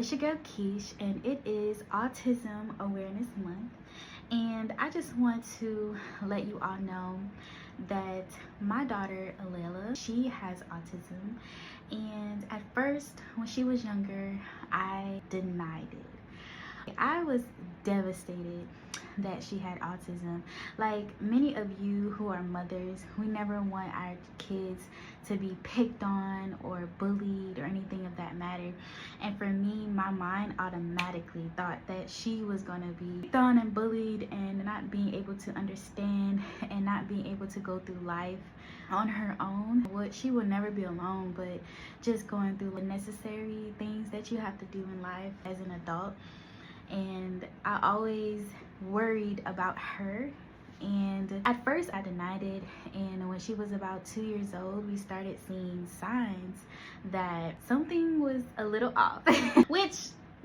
It's your girl Keish, and it is Autism Awareness Month. And I just want to let you all know that my daughter Alayla, she has autism. And at first, when she was younger, I denied it. I was devastated that she had autism. Like many of you who are mothers, we never want our kids to be picked on or bullied or anything of that matter. And for me, my mind automatically thought that she was going to be picked on and bullied and not being able to understand and not being able to go through life on her own. She would never be alone, but just going through the necessary things that you have to do in life as an adult. And I always worried about her, and at first I denied it. And when she was about 2 years old, we started seeing signs that something was a little off which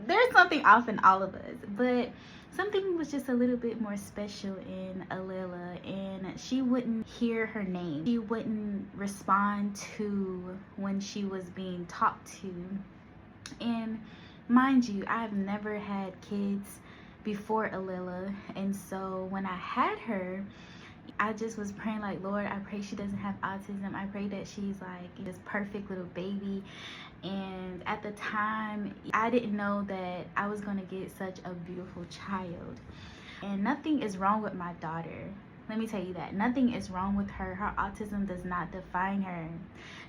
there's something off in all of us, but something was just a little bit more special in Alayla. And she wouldn't hear her name, she wouldn't respond to when she was being talked to. And mind you, I've never had kids before Alayla, and so when I had her, I just was praying like, Lord, I pray she doesn't have autism. I pray that she's like this perfect little baby. And at the time, I didn't know that I was going to get such a beautiful child. And nothing is wrong with my daughter. Let me tell you that. Nothing is wrong with her. Her autism does not define her.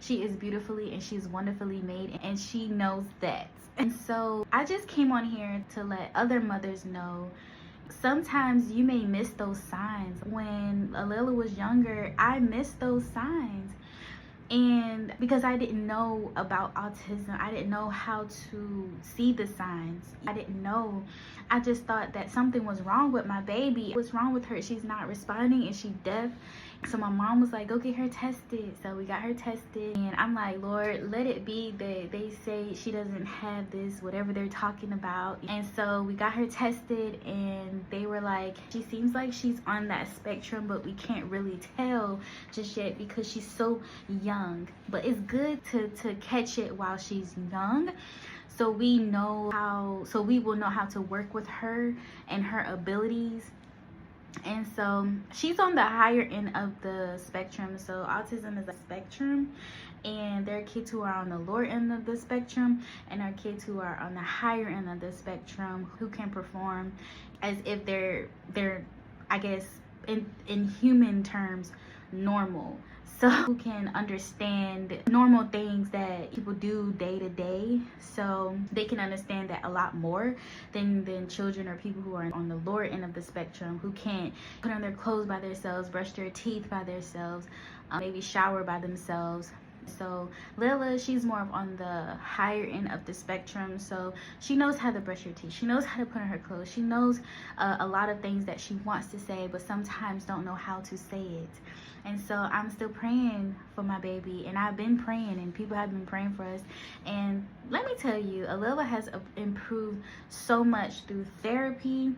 She is beautifully and she's wonderfully made, and she knows that. And so I just came on here to let other mothers know sometimes you may miss those signs. When Alayla was younger, I missed those signs. And because I didn't know about autism, I didn't know how to see the signs. I didn't know. I just thought that something was wrong with my baby. What's wrong with her? She's not responding. Is she deaf? So my mom was like, go get her tested. So we got her tested. And I'm like, Lord, let it be that they say she doesn't have this, whatever they're talking about. And so we got her tested, and they were like, she seems like she's on that spectrum, but we can't really tell just yet because she's so young. But it's good to catch it while she's young, so we will know how to work with her and her abilities. And so she's on the higher end of the spectrum. So autism is a spectrum, and there are kids who are on the lower end of the spectrum, and there are kids who are on the higher end of the spectrum who can perform as if they're I guess in human terms normal. So who can understand normal things that people do day to day. So they can understand that a lot more than children or people who are on the lower end of the spectrum, who can't put on their clothes by themselves, brush their teeth by themselves, maybe shower by themselves. So Layla, she's more of on the higher end of the spectrum. So she knows how to brush her teeth, she knows how to put on her clothes, she knows a lot of things that she wants to say, but sometimes don't know how to say it. And so I'm still praying for my baby, and I've been praying, and people have been praying for us. And let me tell you, Alayla has improved so much through therapy,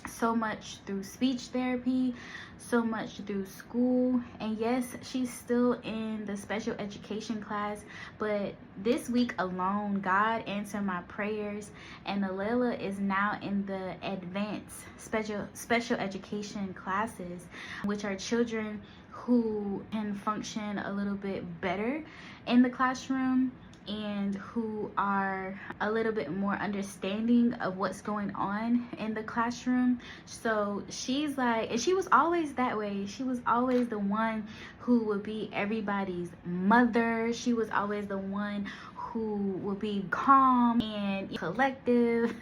so much through speech therapy, so much through school. And yes, she's still in the special education class, but this week alone, God answered my prayers, and Alayla is now in the advanced special education classes, which are children who can function a little bit better in the classroom and who are a little bit more understanding of what's going on in the classroom. So she's like, and she was always that way. She was always the one who would be everybody's mother. She was always the one who would be calm and collective.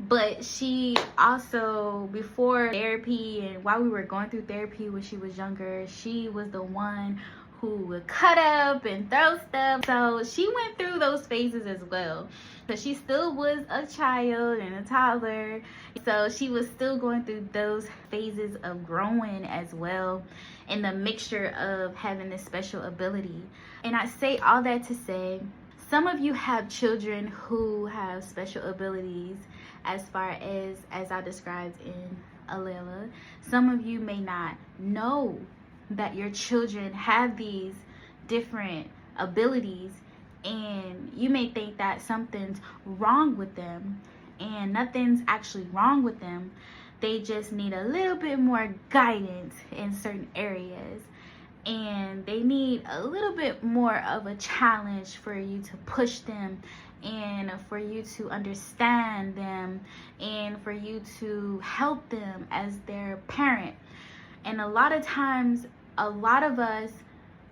But she also, before therapy and while we were going through therapy when she was younger, she was the one who would cut up and throw stuff. So she went through those phases as well. But she still was a child and a toddler. So she was still going through those phases of growing as well, in the mixture of having this special ability. And I say all that to say, some of you have children who have special abilities as far as I described in Alayla. Some of you may not know that your children have these different abilities, And you may think that something's wrong with them, and nothing's actually wrong with them. They just need a little bit more guidance in certain areas, and they need a little bit more of a challenge for you to push them, and for you to understand them, and for you to help them as their parent. And a lot of times, a lot of us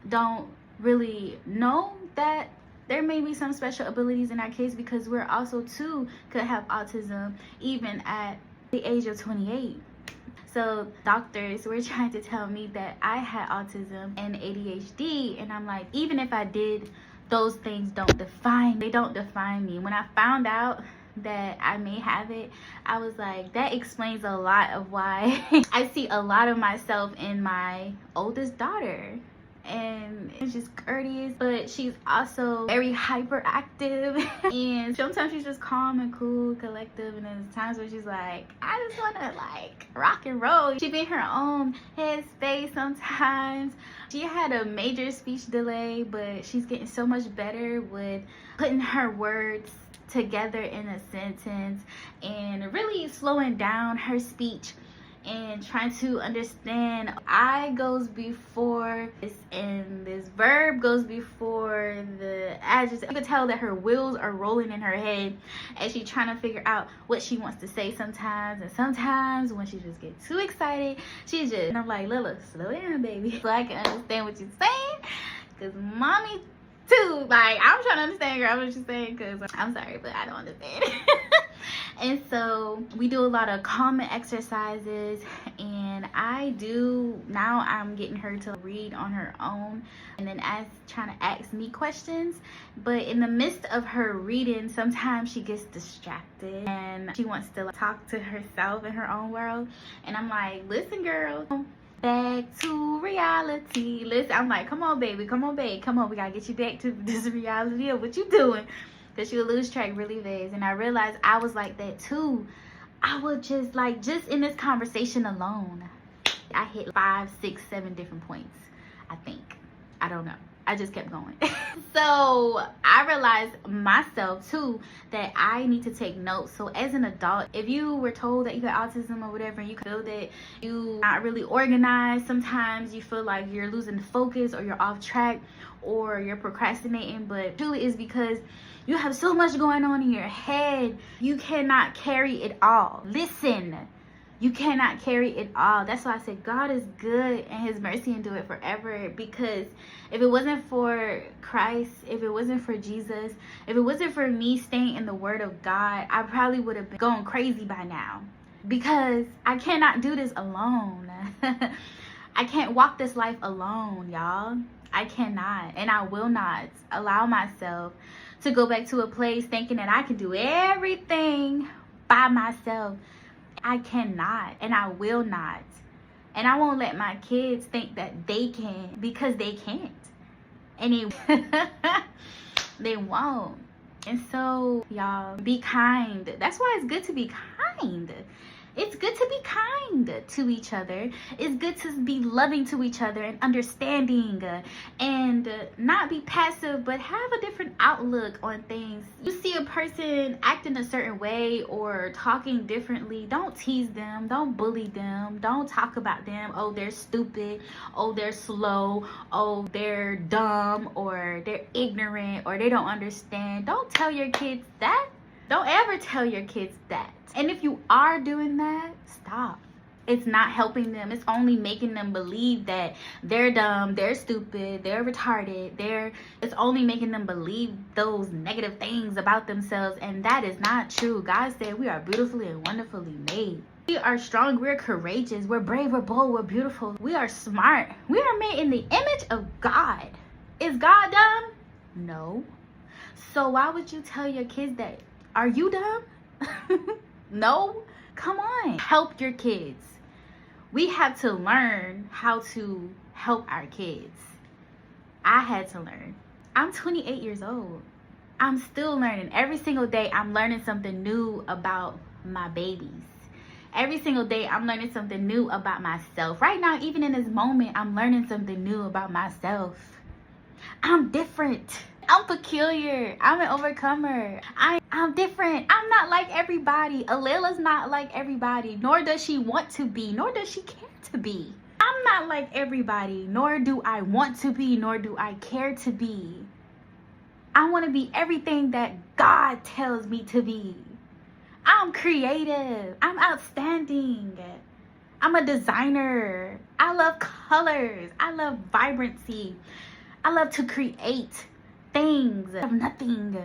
don't really know that there may be some special abilities in our kids, because we're also too could have autism even at the age of 28. So doctors were trying to tell me that I had autism and ADHD, and I'm like, even if I did, those things they don't define me. When I found out that I may have it, I was like, that explains a lot of why I see a lot of myself in my oldest daughter. And she's courteous, but she's also very hyperactive. And sometimes she's just calm and cool, collective, and there's times where she's like, I just want to like rock and roll. She be in her own headspace sometimes. She had a major speech delay, but she's getting so much better with putting her words together in a sentence and really slowing down her speech and trying to understand I goes before this, and this verb goes before the adjective. You could tell that her wheels are rolling in her head as she's trying to figure out what she wants to say sometimes. And sometimes when she just gets too excited, and I'm like, Lila, slow down, baby, so I can understand what you're saying, because mommy too, like, I'm trying to understand, girl, what you're saying, because I'm sorry, but I don't understand. And so we do a lot of calming exercises, and I'm getting her to read on her own, and then trying to ask me questions. But in the midst of her reading, sometimes she gets distracted and she wants to talk to herself in her own world, and I'm like, listen, girl, back to reality. Listen, I'm like, come on, baby, come on, babe, come on, we gotta get you back to this reality of what you doing, because she'll lose track really fast. And I realized I was like that too. I would just in this conversation alone, I hit 5, 6, 7 different points, I think. I don't know. I just kept going. So I realized myself too that I need to take notes. So as an adult, if you were told that you got autism or whatever, and you feel that you're not really organized, sometimes you feel like you're losing focus, or you're off track, or you're procrastinating, but truly is because you have so much going on in your head. You cannot carry it all. Listen, you cannot carry it all. That's why I said God is good and his mercy endure it forever. Because if it wasn't for Christ, if it wasn't for Jesus, if it wasn't for me staying in the word of God, I probably would have been going crazy by now. Because I cannot do this alone. I can't walk this life alone, y'all. I cannot, and I will not allow myself to go back to a place thinking that I can do everything by myself. I cannot, and I will not. And I won't let my kids think that they can, because they can't. And they won't. And so, y'all, be kind. That's why it's good to be kind. It's good to be kind to each other. It's good to be loving to each other and understanding, and not be passive, but have a different outlook on things. You see a person acting a certain way or talking differently, don't tease them, don't bully them, don't talk about them. Oh, they're stupid. Oh, they're slow. Oh, they're dumb, or they're ignorant, or they don't understand. Don't tell your kids that. Don't ever tell your kids that. And if you are doing that, stop. It's not helping them. It's only making them believe that they're dumb, they're stupid, they're retarded. It's only making them believe those negative things about themselves, and that is not true. God said we are beautifully and wonderfully made. We are strong, we're courageous, we're brave, we're bold, we're beautiful, we are smart. We are made in the image of God. Is God dumb? No. So why would you tell your kids that? Are you dumb? No. Come on. Help your kids. We have to learn how to help our kids. I had to learn. I'm 28 years old. I'm still learning. Every single day I'm learning something new about my babies. Every single day I'm learning something new about myself. Right now, even in this moment, I'm learning something new about myself. I'm different. I'm peculiar. I'm an overcomer. I'm different. I'm not like everybody. Alela's not like everybody, nor does she want to be, nor does she care to be. I'm not like everybody, nor do I want to be, nor do I care to be. I want to be everything that God tells me to be. I'm creative. I'm outstanding. I'm a designer. I love colors. I love vibrancy. I love to create things out of nothing.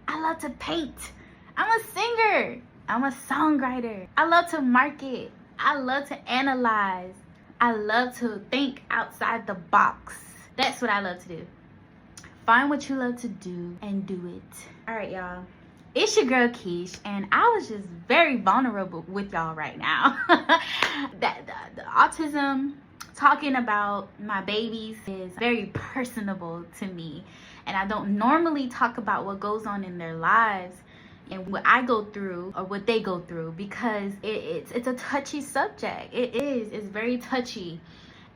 I love to paint. I'm a singer. I'm a songwriter. I love to market. I love to analyze. I love to think outside the box. That's what I love to do. Find what you love to do and do it. All right, y'all. It's your girl Keish, and I was just very vulnerable with y'all right now. The autism, talking about my babies is very personable to me, and I don't normally talk about what goes on in their lives and what I go through or what they go through, because it's a touchy subject. It's very touchy,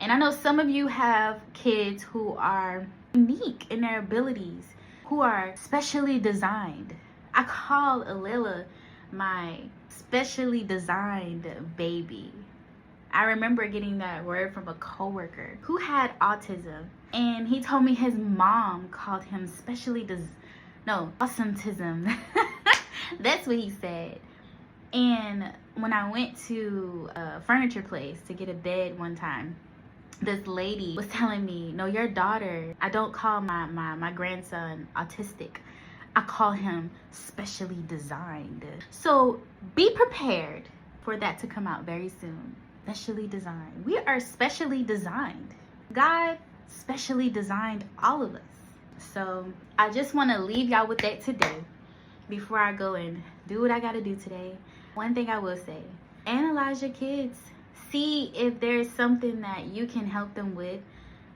and I know some of you have kids who are unique in their abilities, who are specially designed. I call Alela my specially designed baby. I remember getting that word from a coworker who had autism, and he told me his mom called him awesometism. That's what he said. And when I went to a furniture place to get a bed one time, this lady was telling me, no, your daughter, I don't call my grandson autistic. I call him specially designed. So be prepared for that to come out very soon. Specially designed. We are specially designed. God specially designed all of us. So I just want to leave y'all with that today before I go and do what I got to do today. One thing I will say, analyze your kids. See if there's something that you can help them with.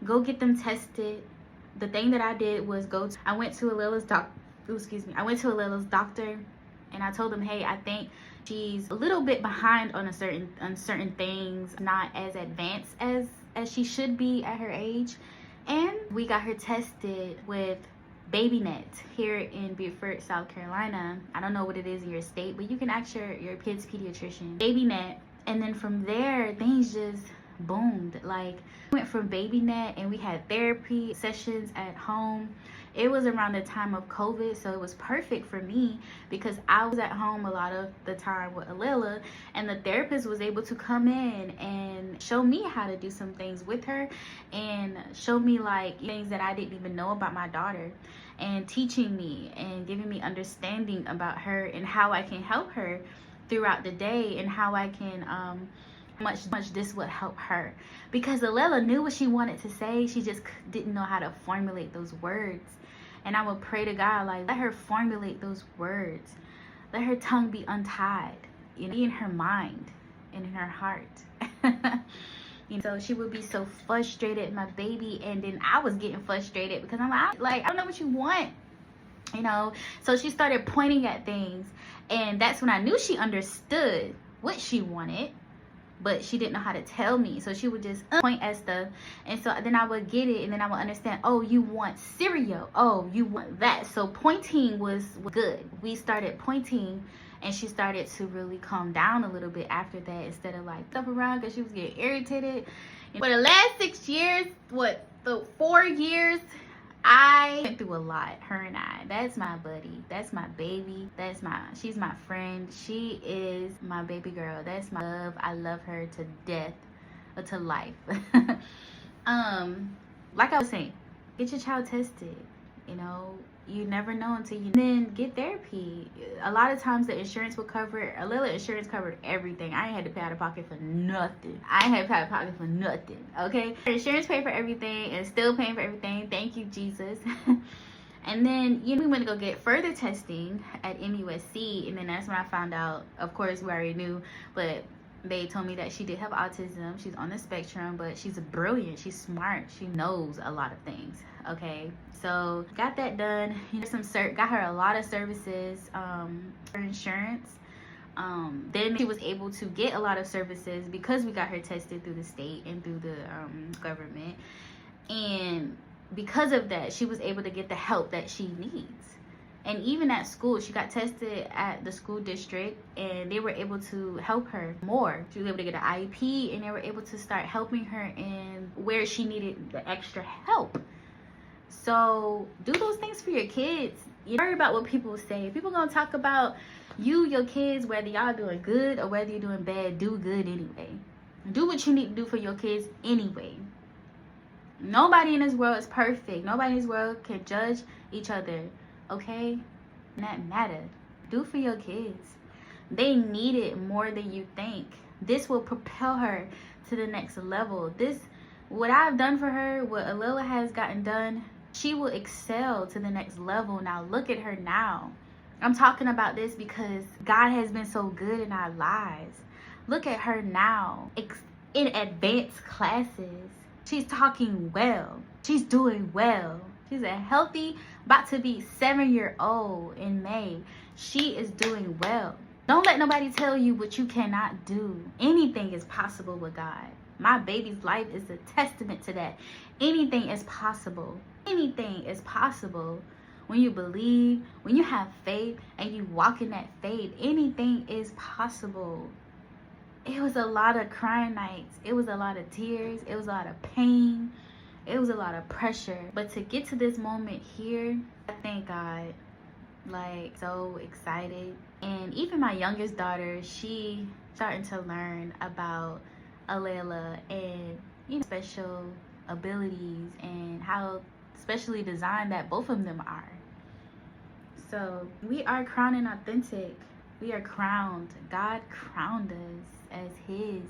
Go get them tested. The thing that I did was I went to Alela's doctor, and I told him, hey, I think she's a little bit behind on certain things, not as advanced as she should be at her age. And we got her tested with BabyNet here in Beaufort, South Carolina. I don't know what it is in your state, but you can ask your kid's pediatrician. BabyNet. And then from there, things just boomed. Like, we went from BabyNet and we had therapy sessions at home. It was around the time of COVID, so it was perfect for me because I was at home a lot of the time with Alela, and the therapist was able to come in and show me how to do some things with her and show me like things that I didn't even know about my daughter, and teaching me and giving me understanding about her and how I can help her throughout the day, and how I can much this would help her, because Alela knew what she wanted to say. She just didn't know how to formulate those words. And I would pray to God, like, let her formulate those words, let her tongue be untied, you know, in her mind and in her heart. You know, so she would be so frustrated, my baby, and then I was getting frustrated because I'm like, I don't know what you want, you know. So she started pointing at things, and that's when I knew she understood what she wanted, but she didn't know how to tell me. So she would just point at stuff, and so then I would get it, and then I would understand, oh, you want cereal, oh, you want that. So pointing was good. We started pointing, and she started to really calm down a little bit after that, instead of like stuff around, because she was getting irritated. For the last 6 years, the 4 years, I went through a lot, her and I. That's my buddy. That's my baby. She's my friend. She is my baby girl. That's my love. I love her to death, to life. Like I was saying, get your child tested. You know, you never know until you then get therapy. A lot of times the insurance will cover it. A little insurance covered everything. I ain't had to pay out of pocket for nothing. Okay, insurance paid for everything and still paying for everything. Thank you, Jesus. And then, you know, we went to go get further testing at MUSC, and then that's when I found out. Of course, we already knew, but they told me that she did have autism. She's on the spectrum, but she's brilliant. She's smart. She knows a lot of things. Okay, so got that done. You know, got her a lot of services for insurance. Then she was able to get a lot of services because we got her tested through the state and through the government. And because of that, she was able to get the help that she needs. And even at school, she got tested at the school district and they were able to help her more. She was able to get an IEP and they were able to start helping her in where she needed the extra help. So do those things for your kids. You worry about what people say. People gonna talk about you, your kids, whether y'all doing good or whether you're doing bad. Do good anyway. Do what you need to do for your kids anyway. Nobody in this world is perfect. Nobody in this world can judge each other, okay? And that matter. Do for your kids. They need it more than you think. This will propel her to the next level. What I've done for her, what Alila has gotten done, she will excel to the next level. Now look at her now. I'm talking about this because God has been so good in our lives. Look at her now in advanced classes. She's talking well. She's doing well. She's a healthy, about to be 7-year-old in May. She is doing well. Don't let nobody tell you what you cannot do. Anything is possible with God. My baby's life is a testament to that. Anything is possible. Anything is possible. When you believe, when you have faith and you walk in that faith, anything is possible. It was a lot of crying nights. It was a lot of tears. It was a lot of pain. It was a lot of pressure. But to get to this moment here, I thank God. Like, so excited. And even my youngest daughter, she starting to learn about Alila and, you know, special abilities and how specially designed that both of them are. So we are crowned and authentic. We are crowned. God crowned us as his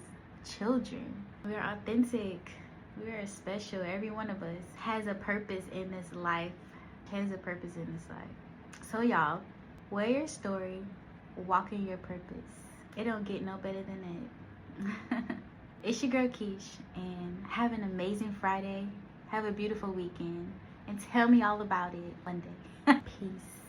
children. We are authentic. We are special. Every one of us has a purpose in this life. Has a purpose in this life. So y'all, wear your story. Walk in your purpose. It don't get no better than that. It's your girl Keish, and have an amazing Friday. Have a beautiful weekend, and tell me all about it one day. Peace.